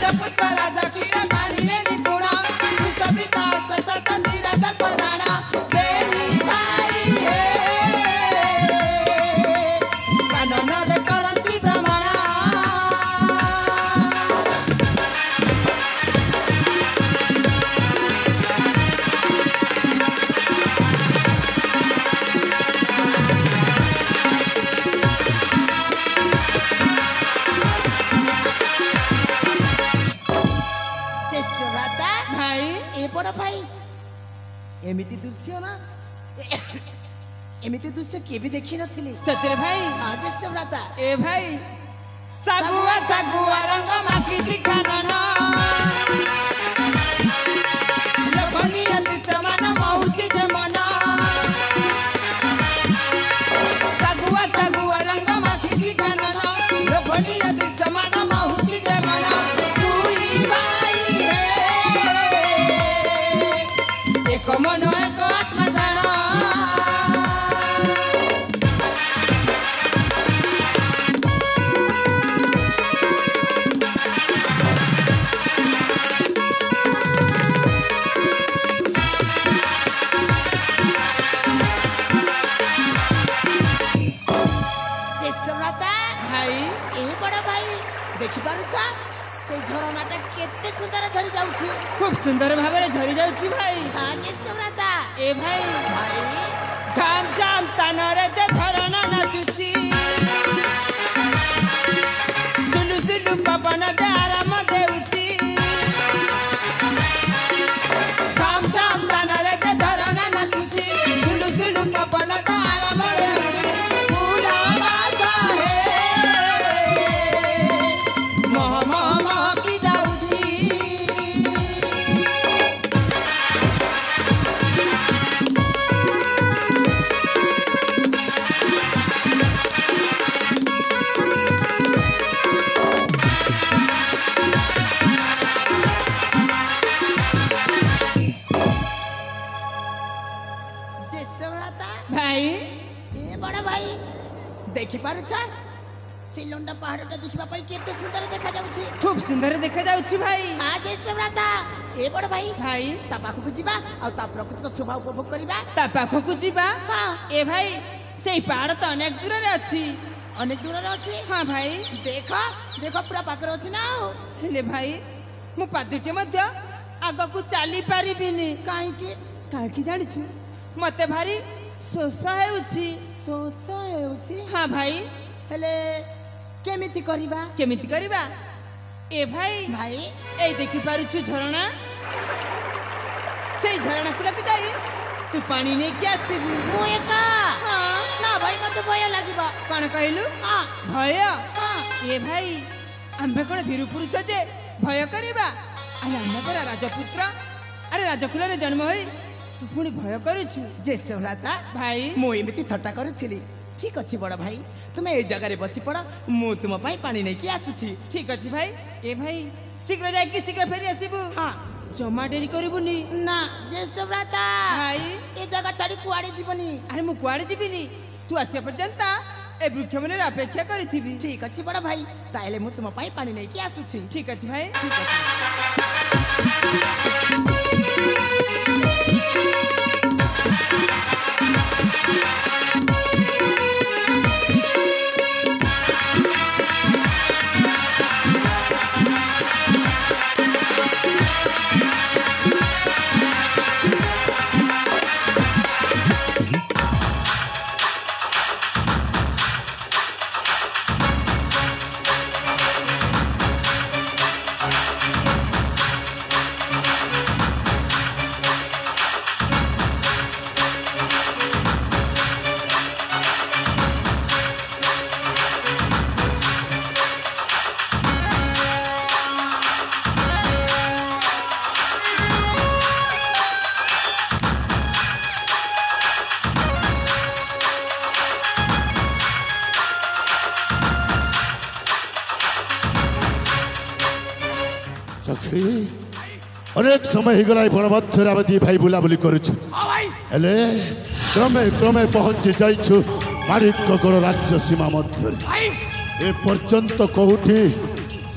राजपुत्र राजकीय कालिले निपुण सुसविता सतत निरत प्रधान बेनी भाई हे कानन रे करसी भ्रमण बड़ भाई एमिति दृश्य ना एमिति दृश्य के भी देखी नथिली सतरे भाई हां ज्येष्ठ भ्राता ए भाई सगुआ रंग माखी कानन लखनी अति समान मौसी जे मन सगुआ रंग माखी कानन लखनी अति समान मौसी जे मन तुई भाई हे एक मन एक आत्मा जान ज्येष्ठ भ्राता भाई ए बड़ भाई देखि पारुछा से झरनाटा केते सुंदर झरी जाउछि खूब सुंदर भाବରେ झरी जाउछि भाई हां ज्येष्ठ भ्राता ए भाई झाम झाम तानरे जे झरना नाचुछि सुलु सुलु पवन दे आराम देउछि झाम झाम तानरे जे झरना नाचुछि सुलु सुलु पवन दे आराम देउछि फूला बासा हे मह मह मह की जाउछि ज्येष्ठ भ्राता भाई ए बड़ भाई देखि पारुछा सिलंडा पहाड़टा देखिबा पई केते सुंदर देखा जाउछि खूब सुंदर देखा जाउछि भाई हां ज्येष्ठ भ्राता ए बड़ भाई भाई ता पाखକୁ ଯିବା ଆଉ ତା ପ୍ରକୃତିକ ଶୋଭା ଉପଭୋଗ କରିବା ତା ପାଖକୁ ଯିବା ହଁ ଏ ଭାଇ ସେଇ ପାହାଡ଼ ତ ଅନେକ ଦୂରରେ ଅଛି ଅନେକ ଦୂରରେ ଅଛି ହଁ ଭାଇ ଦେଖ ଦେଖ ପୁରା ପାଖରେ ଅଛି ନା ଆଉ ହେଲେ ଭାଇ ମୁଁ ପାଦୁଟେ ମଧ୍ୟ ଆଗକୁ ଚାଲି ପାରିବିନି କାହିଁକି କାହିଁକି ଜାଣିଛୁ ମତେ ଭାରି ଶୋଷ ହେଉଛି ଶୋଷ ହେଉଛି ହଁ ଭାଇ ହେଲେ କେମିତି କରିବା କେମିତି କରିବା ଏ ଭାଇ ଭାଇ ଏଇ ଦେଖିପାରୁଛୁ ଝରଣା ସେଇ ଝରଣା କୂଳକୁ ଯାଇ ତୁ ପାଣି ନେଇକି ଆସିବୁ ମୁଁ ଏକା ହଁ ନା ଭାଇ ମତେ ଭୟ ଲାଗିବ କ'ଣ କହିଲୁ ହଁ ଭୟ ହଁ ଏ ଭାଇ ଆମ୍ଭେ କ'ଣ ଭୀରୁ ପୁରୁଷ ଯେ ଭୟ କରିବା ଆରେ ଆମେ ପରା ରାଜପୁତ୍ର ଆରେ ରାଜକୁଳରେ ଜନ୍ମ ହୋଇ ତୁ ପୁଣି ଭୟ କରୁଛୁ ज्येष्ठ भ्राता ଭାଇ ମୁଁ ଏମିତି ଥଟ୍ଟା କରୁଥିଲି ଠିକ ଅଛି ବଡ଼ ଭାଇ ତୁମେ ଏଇ ଜାଗାରେ ବସି ପଡ଼ ମୁଁ ତୁମ ପାଇଁ ପାଣି ନେଇକି ଆସୁଛି ଠିକ ଅଛି ଭାଇ ଏ ଭାଇ ଶୀଘ୍ର ଯାଇକି ଶୀଘ୍ର ଫେରି ଆସିବୁ ହଁ ଜମା ଡେରି କରିବୁନି ନା ज्येष्ठ भ्राता ଭାଇ ଏ ଜାଗା ଛାଡ଼ି କୁଆଡ଼େ ଯିବନି ଆରେ ମୁଁ କୁଆଡ଼େ ଯିବିନି ତୁ ଆସିବା ପର୍ଯ୍ୟନ୍ତ ଏ ବୃକ୍ଷ ମୂଳରେ ଅପେକ୍ଷା କରିଥିବି ଠିକ ଅଛି ବଡ଼ ଭାଇ ତାହେଲେ ମୁଁ ତୁମ ପାଇଁ ପାଣି ନେଇକି ଆସୁଛି ଠିକ ଅଛି ଭାଇ ଠିକ ଅଛି सखी अनेक समय हो गला बणभद्र आदि भाई बुलाबुली करुछु हेले क्रमे क्रमे पहुंची जाइछु माणिकगढ़ राज्य सीमा मध्य ए पर्यंत कहूठी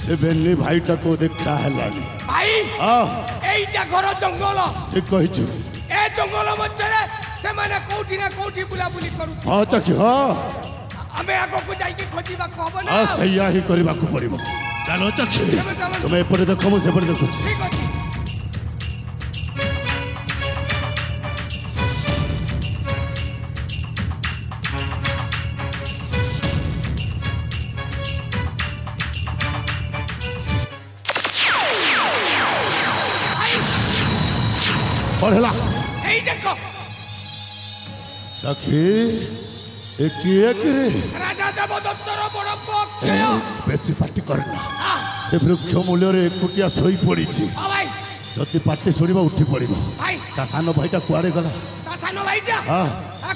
से बेनी भाईटा को देखा हेलानी भाई हाँ এইটা ঘর জঙ্গল ठीक कहिछु ए जंगल मध्यरे से माने कोठी ना कोठी बुलाबुली करू हाँ चक्षु हाँ हमें आगो को जाइके खोजिबा को हबो ना हाँ सैया ही करबा को पड़िबो चलो चक्षु तुम एपटे देखो मु सेपटे देखुछि ठीक अछि पढ़ला এই দেখো सखी एक रे রাজা দেবদত্তর বড় পক্ষেয় बेसी पार्टी करना से वृक्ष मूल्य रे एकुटिया सोई पड़ी ও ভাই जदि पार्टी शुणा उठी पड़ ভাই ता सान भाईटा कुआड़े गला তা সানো ভাইটা हाँ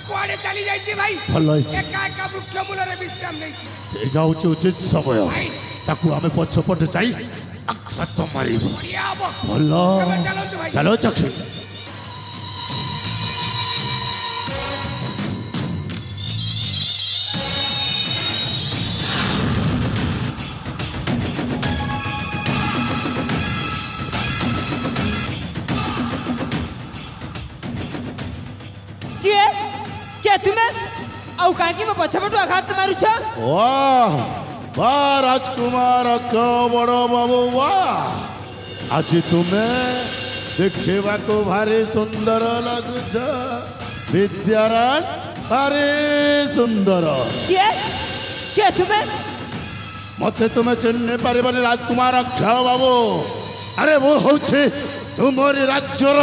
কুয়াড়ে চালি যাইছি ভাই भल একা একা বৃক্ষ মূলরে বিশ্রাম নেইছি एटा होचे उचित समय ভাই ताकू आमे पछपटे जाई हाथ मारिबो বড়িয়া হবো भल তবে চলন্তু ভাই चलो चक्षु किए क्या तुम्हें औ काकी में पछपटु आघात मारू छ वाह वाह राजकुमार बड़ बाबू वाह आज तुम्हें देखा को भारी सुंदर लगुच विद्यारायण भारी सुंदर किए क्या तुम्हें मते तुम्हें चिन्ह पारिबनी राजकुमार बाबू अरे वो हूँ तुम्हारी राज्यर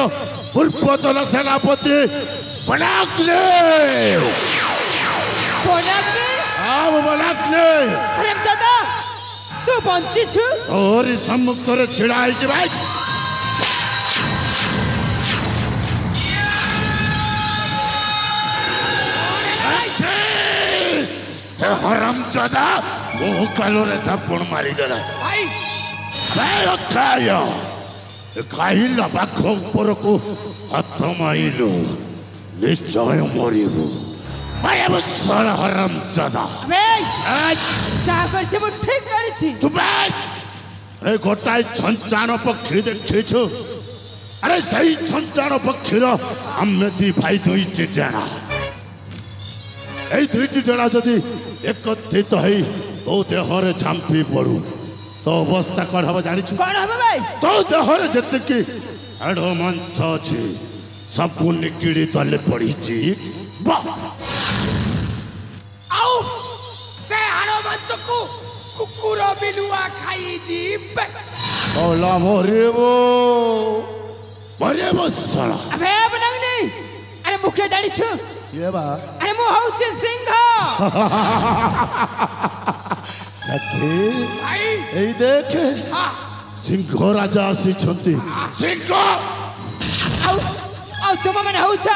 पूर्वतन सेनापति बनाकले कोनाग्नि आब बनाकले अरे दादा तू बंची छु तोरी सम्मुख रे छिड़ा है भाई हरामजादा मुह कालो रे थप्पड़ मारी देला ভাই भाई खाया खाइला पाख ऊपर को हाथ माइलु निश्चय मरिबु अरे वो सारा हरामजादा अबे जा कर छ ठीक कर छी चुप अरे गोटाई छंचाण पक्षी देखिछु अरे सही छंचाण पक्षीर आमे दी भाई दुईटी जना এই দুইটি জনা যদি একত্রিত হই তো দেহরে ঝাম্পি পড়ু তো অবস্থা কଣ হব জানিছু कौन हबे भाई তো দেহরে যেতিকি হাড় মাংস আছে সবু নিকিড়ি তলে পড়িছি বাহ আউ সে হাড় মাংসকু কুকুর বিলুয়া খাই দিবে ওলা মরিবো সালা अबे बनगनी अरे मुखे जानी छु ये बा अरे मु हौ छ सिंह सखी ভাই এই দেখে হ্যাঁ সিংহ রাজা আসিছন্তি সিংহ औ औ तुम मन हौ छ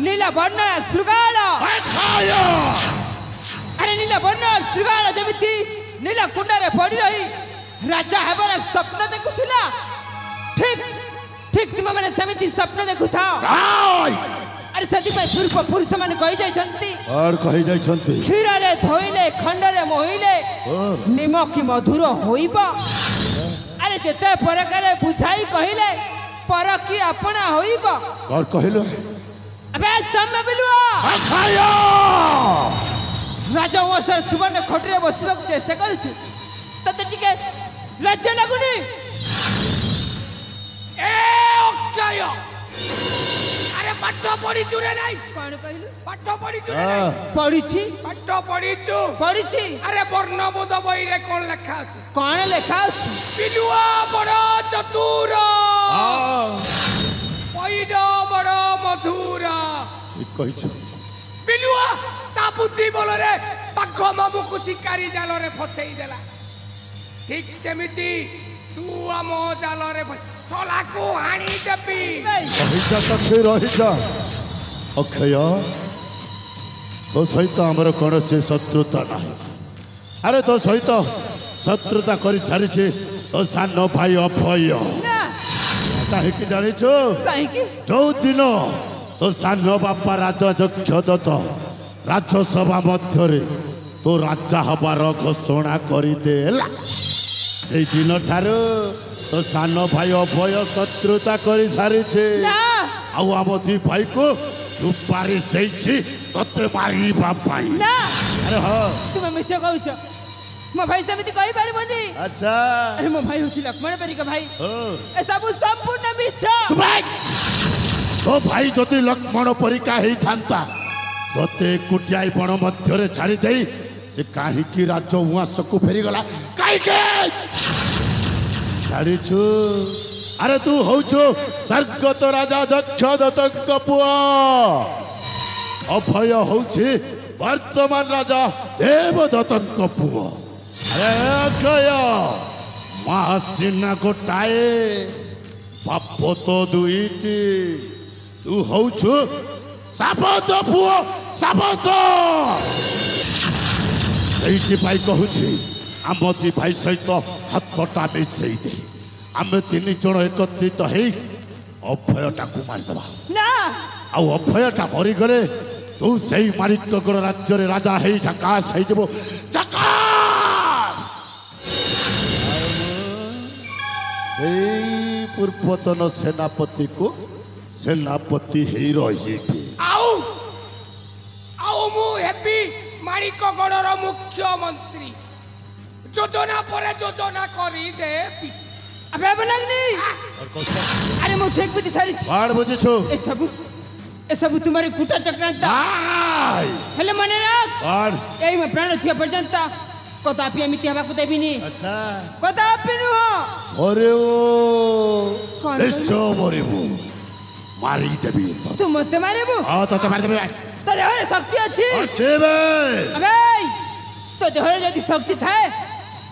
नीला वर्ण श्रृगाल खाय अरे नीला वर्ण श्रृगाल जेमिति नीला कुंडरे पड़ी रही राजा हेबर स्वप्न देखुथिला ठीक ठीक तुम मन सेमिति स्वप्न देखुथा आय अरे सदी में पूर्व पुरुष माने कहि जाय छंती और कहि जाय छन्ति खीरा रे धोइले खंडरे मोहिले निमक मधुर होइबा अरे जेते परकारे बुझाई कहिले पर की अपना होइबा और कहिलो अबे सम बिलुआ खाय राजा वसर सुवर्ण खटरे बसिबा चेष्टा करछु तते टिके लज्जा लागुनी এ অক্ষয় আরে পাঠ পড়িছু রে নাই कोन कहिलु পাঠ পড়িছু রে নাই पढिछि পাঠ পড়িছু पढिछि আরে বর্ণবোধ বইরে কোন লেখা আছে कोन लेखा अछि বিলুয়া বড় চতুর পইড বড় মধুর ঠিক কইছো বিলুয়া তা বুদ্ধি বলরে পাখ মামুকু শিকারি জালরে ফসেই দেলা ঠিক সেমিতি তু আম জালরে সলাকু হানি দেবি रहिजा सखी रहिजा अक्षय तो सहित आमर कौन से शत्रुता ना अरे तो सहित शत्रुता कर सारी तो सान भाई अभय ना कहीं जानिछु काहे की जो दिन तो सान बापा राजा दत्त राजसभा मध्य तो राजा हबार घोषणा करदेला से दिन ठारू तो सान भाई अभय शत्रुता कर सारी ନା आम दी भाई को सुपारिश देछि तते मारिबा पाई ନା अरे हाँ ତୁମେ ମିଛ କହୁଛ ମୋ ଭାଇ ସେମିତି କହିପାରିବନି अच्छा ଆରେ ମୋ ଭାଇ ହଉଛି ଲକ୍ଷ୍ମଣ ପରିକ ଭାଇ ओ ଏସବୁ ସମ୍ପୂର୍ଣ୍ଣ ମିଛ तो भाई जदि लक्ष्मण परिका ही थांता तते कुटियाई बण मध्य छाड़ी दे से काहीकि राज उआस को फेरी गला काहीकि छाड़ीछु अरे तू होछु स्वर्गत राजा दक्षदत्तक पुआ अभय होछि वर्तमान राजा देवदत्तक पुआ अरे अक्षय महासिना गोटाए पाप तो दुईटी तू होछु साबत पुओ साबत ସେଇଠି ଭାଇ କହୁଛି ଆମ ଦି ଭାଇ ସହିତ ହାତଟା ମିଶେଇ ଦେ ଆମେ ତିନି ଜଣ ଏକତ୍ରିତ ହେଇ ଅଭୟଟାକୁ ମାରିଦେବା ନା ଆଉ ଅଭୟଟା ମରିଗଲେ ତୁ ସେଇ ମାଣିକଗଡ଼ ରାଜ୍ୟରେ ରାଜା ହେଇ ଝାକାସ ହେଇଯିବ ଝାକାସ ସେଇ ପୂର୍ବତନ ସେନାପତିକୁ ସେନାପତି ହେଇ ରହିଯିବି ଆଉ ମୁଁ ହେବି ମାଣିକଗଡ଼ର ମୁଖ୍ୟମନ୍ତ୍ରୀ ଯୋଜନା ପରେ ଯୋଜନା କରିଦେବି अबे बनगनी अरे मैं ठीक बुझी सारी बाढ़ बुझिछु ए सब तुम्हारे कुटा चक्रांत हेले मने राख बाढ़ एई में प्राण थिया पर्यंत कदापि एमिति हवा को देबिनी अच्छा कदापि नु हो अरे ओ कौन निश्चय मरिबु मारी देबी तू मते मारेबु हां तो मार देबी तो देहरे शक्ति अछि अच्छे बे अबे तो देहरे यदि शक्ति थाए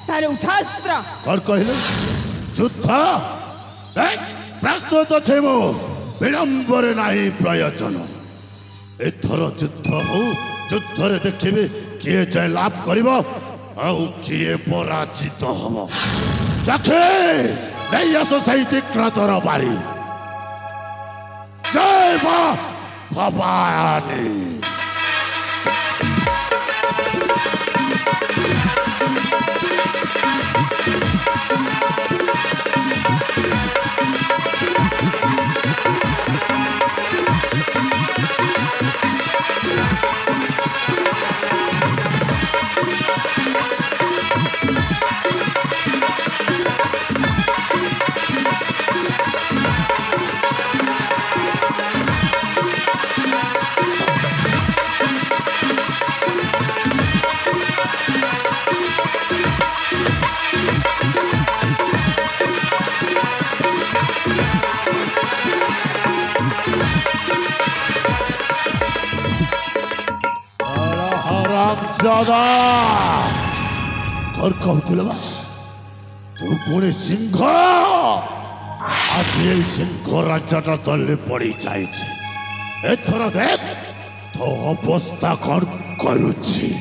तारे उठा अस्त्र और कहिलो युद्ध प्रस्तुत छे मो विलंबर नाही प्रयोजन एथर युद्ध हो युद्धरे देखिबे किए जय लाभ करिवो आउ किए पराजित हबो जाखे नहीं आसो सही तीक्ष्णतर बारी जय मां भवानी ज्यादा घर कहूल तू पुणी सिंह आज ये सिंह राज्यटा तले पड़ी जाए एथर देख तो अवस्था कौन करुची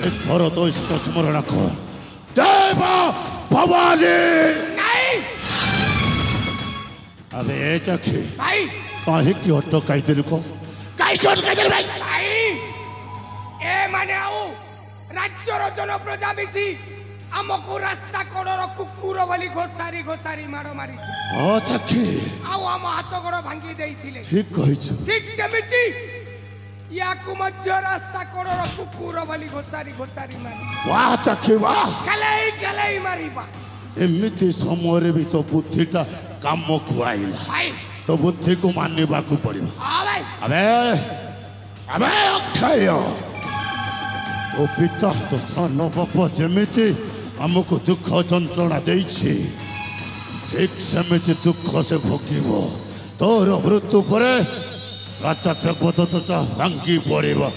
एथर तो इष्ट स्मरण कर जय मां भवानी अबे चखे भाई काहे की ऑटो काई दिल को काई की ऑटो काई दिल भाई भाई ए माने आउ राज्यर जनप्रजा मिसी हमको रास्ता कोडर कुकुर बोली घोतारी घोतारी मारो मारी हां चखे आउ हम हाथ गोड़ भांगी देइथिले ठीक कहिछ ठीक सेमिति याकु मध्य रास्ता कोडर कुकुर बोली घोतारी घोतारी मारी वाह चखे वाह कलई मारीबा एमिति समय भी तो बुद्धिटा काम को आइला भाई तो बुद्धि को मानवा को पड़िबा हां भाई अबे अबे अक्षय तो पिता तो सन बाप जमिति हमको दुख जंत्रणा देछि ठीक समिति दुख से भोगिबो तोर मृत्यु परे राजा देवदत्त भांगी पड़िबो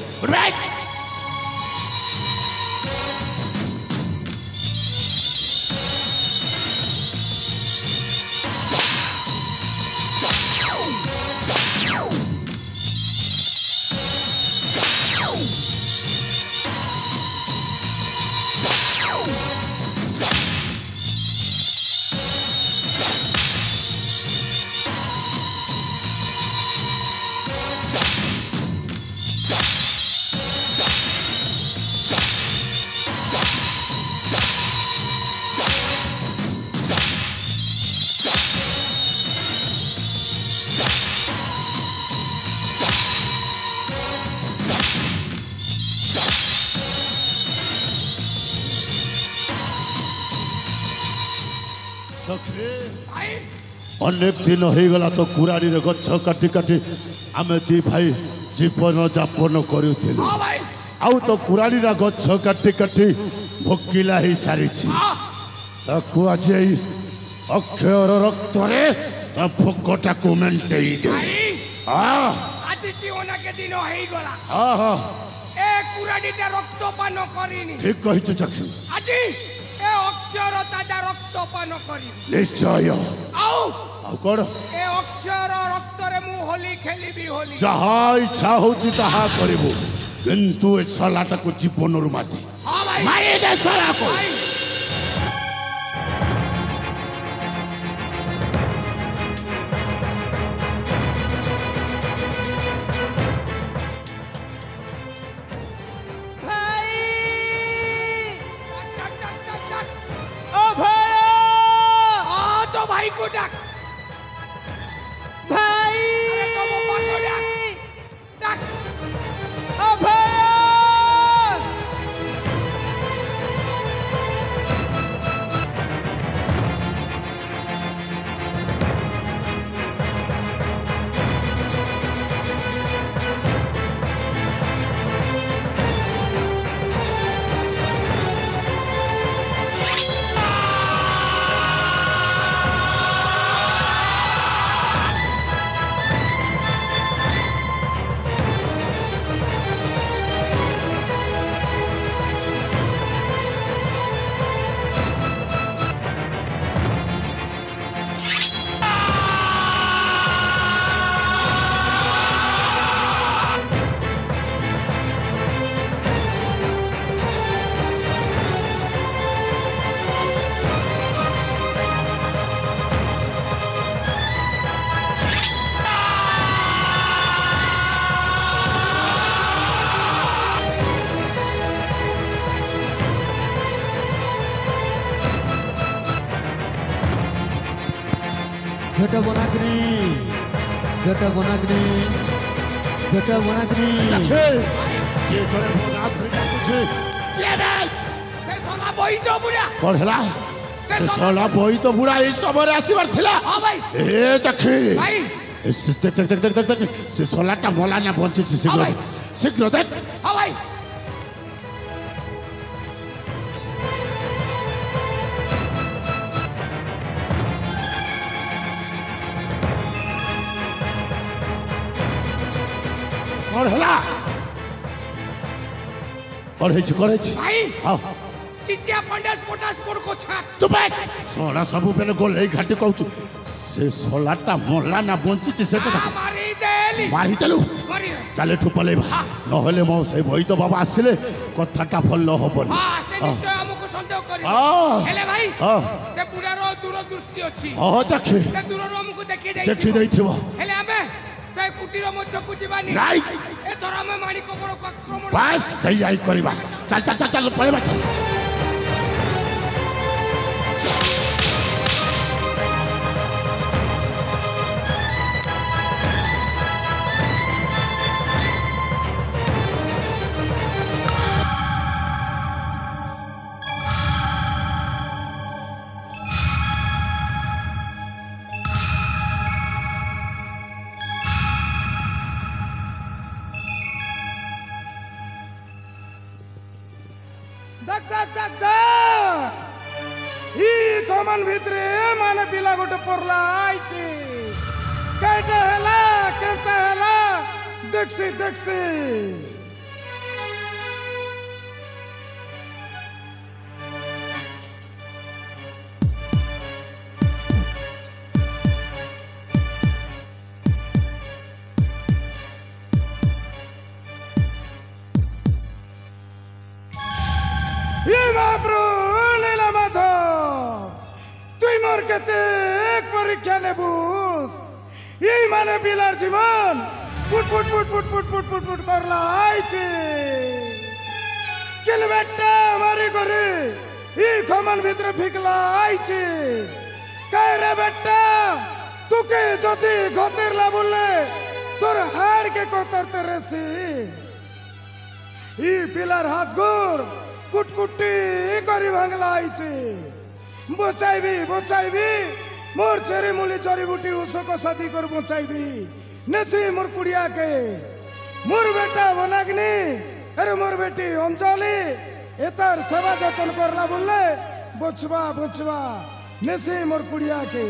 सखी भाई अनेक दिन हो गला तो कुराड़ी रे गछ काटी काटी आमे दी भाई जीवन यापन करूथिलु हाँ भाई आउ तो कुराड़ी रा गछ काटी काटी भोकिला ही सारी छी हाँ ताकू आज एई अक्षर रक्त रे ता भोकटा को मेंटेई दे भाई आ आज जीवन के दिन हो गला आ हा ए कुराडीटा रक्तपान करिनी ठीक कहिछु सखी आज ए अक्षर ताजा रक्तपान करिनी निश्चय आउ आउ कोड ए अक्षर रक्त रे मु होली खेलिबी होली जहा इच्छा होची ताहा करिबो किंतु ए सलाटा को जीवन रु माटी हाँ भाई मारी दे सला को भाई डाक, डाक, डाक, डाक, डाक। ओ भाई हाँ तो भाई को डाक भाई अरे तो वो बात को डाक डाक ओ भाई बेटा बनाग्नि बेटा बनाग्नि बेटा बनाग्नि सखी जे जरे बोला धरि डाकुछे ये बे से सोना बोई तो बुढ़ा कोड हला से सला बोई तो बुढ़ा ई सबरे आसीबार थिला हाँ भाई ए सखी भाई देख देख देख देख देख से सलाटा मोला ना बंची शीघ्र भाई। शीघ्र देख हाँ भाई कोड हला और हेच करे छी भाई आओ चिचिया पंडास पोटास पोड़ को छाट चुप है सोना सबु बेले गोले घाटी कहू से सलाटा मोला ना बंची से तो हाँ, मारी देली मारी देलु मारी चले ठुपले नहले मो से भई तो बाबा आसिले कथाटा फल हबन हाँ से निश्चय हमको संदेह करी हाँ। हेले भाई हाँ। से बुढ़ार दूरदृष्टि अच्छी ओह चखी से दूरर हमको देखी देखि दैथिबो हेले हमें से कुटीर मध्य को जीवानी राइट एथर हमें माणिक गोड़ को आक्रमण बस सही आई करबा चल चल चल चल पळे बैठ देख देख देख देख ई कमन भितरे माने पिला गोटे पड़ला आइछि केटे हेला देखसी देखसी তুই মোর কেতে এক পরীক্ষা নেবুস এই মানে বিলার জীবন পুট পুট পুট পুট পুট পুট পুট পুট করলা আইছে কেন বেটা মারি করে এই খমান ভিতরে ফিকলা আইছে কাই রে বেটা তোকে যদি গতেরলা বললে তোর হাড় কে কতরতে রেছি এই পিলার হাত গোর কুটকুটি করি ভাঙলা আইছে बचाइबी बचाइबी मोर चेरी मूली जड़ी बूटी उसको शादी कर बचाइबी नेसी मोर कुड़िया के मोर बेटा वनाग्नि अरे मोर बेटी अंजलि एतार सेवा जतन करला बोले बचवा बचवा नेसी मोर कुड़िया के